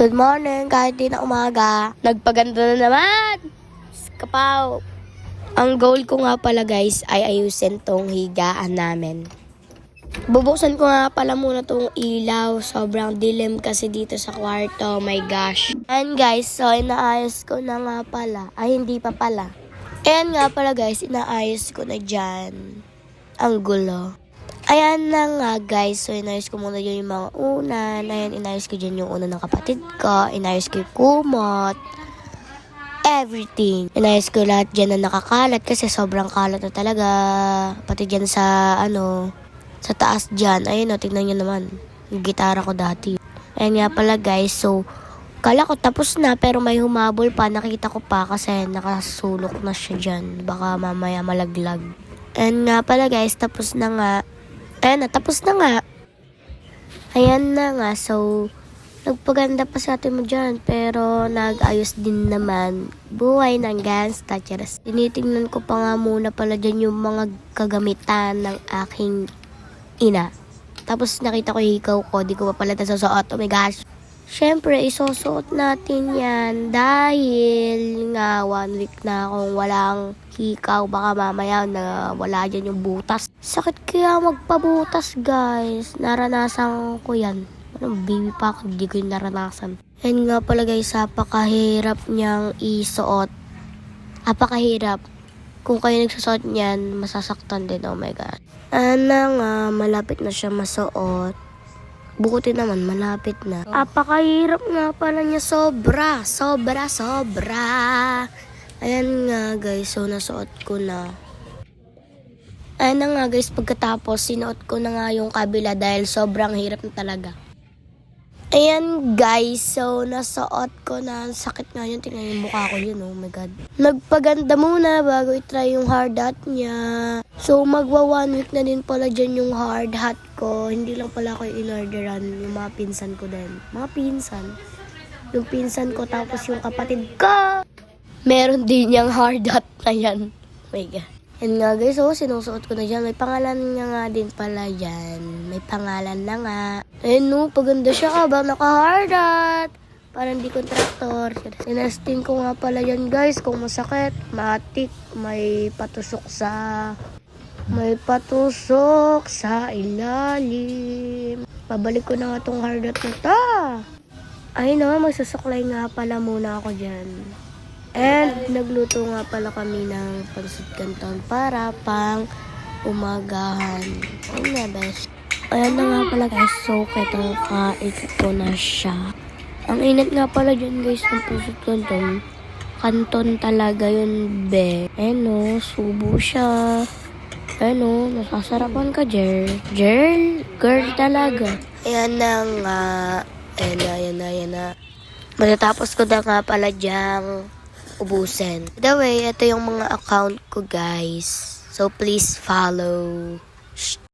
Good morning, kahit di na umaga. Nagpaganda na naman. Kapaw. Ang goal ko nga pala guys ay ayusin tong higaan namin. Bubuksan ko nga pala muna tong ilaw. Sobrang dilim kasi dito sa kwarto. Oh my gosh. And guys, so inaayos ko na nga pala. Ay, hindi pa pala. Ayan nga pala guys, inaayos ko na dyan ang gulo. Ayan na nga guys, so inayos ko muna dyan yung mga unan. Ayan, inayos ko dyan yung unan ng kapatid ko. Inayos ko yung kumot. Everything. Inayos ko lahat dyan na nakakalat kasi sobrang kalat na talaga. Pati dyan sa sa taas dyan. Ayun o, tignan nyo naman. Yung gitara ko dati. Ayan nga pala guys, so kala ko tapos na pero may humabol pa. Nakita ko pa kasi nakasulok na siya dyan. Baka mamaya malaglag. Ayan nga pala guys, tapos na nga. Ayan na, tapos na nga. Ayan na nga, so nagpaganda pa sa atin mo dyan, pero nag-ayos din naman. Buhay ng gangsta, cheers. Tinitingnan ko pa nga muna pala dyan yung mga kagamitan ng aking ina. Tapos nakita ko yung hikaw ko, di ko pa pala nasusuot. Oh my gosh. Siyempre, isusuot natin yan dahil nga 1 week na akong walang hikaw. Baka mamaya na wala dyan yung butas. Sakit kaya magpabutas guys. Naranasan ko yan. Baby pa ako, hindi ko yung naranasan. And nga pala guys, napakahirap niyang isuot. Napakahirap. Kung kayo nagsusuot niyan, masasaktan din. Oh my God. Ano nga, malapit na siya masuot. Bukutin naman, malapit na. Napakahirap nga pala niya. Sobra. Ayan nga guys, so nasuot ko na. Ayan na nga guys, pagkatapos sinuot ko na nga yung kabila dahil sobrang hirap na talaga. Ayan guys, so nasuot ko na. Sakit nga yun, tingnan yung mukha ko yun, oh my God. Nagpaganda muna bago itry yung hard hat niya. So magwa 1 week na din pala dyan yung hard hat ko. Hindi lang pala ako in-orderan, yung mga pinsan ko din. Mga pinsan. Yung pinsan ko tapos yung kapatid ko. Meron din yung hard hat na yan. Oh my God. Yan nga guys, so sinusuot ko na dyan. May pangalan nga din pala yan. May pangalan na nga. Ayun no, paganda siya ka ba? Naka-hard hat. Parang di kontraktor. Sinesting ko nga pala yan guys. Kung masakit, matik, may patusok sa ilalim. Pabalik ko na nga tong hard hat na ta. Ayun na, magsusuklay nga pala muna ako dyan. And nagluto nga pala kami ng pansit canton para pang umagahan. Ayun na best. Ayan na nga pala guys. So kain ko na siya. Ang init nga pala dyan guys ng pansit canton. Canton talaga yun be. Ayun o, subo siya. Ayun o, nasasarapan ka Jer. Girl talaga. Ayan na nga. Ayan na. Matatapos ko na nga pala dyang ubusin. By the way, ito yung mga account ko guys. So please follow.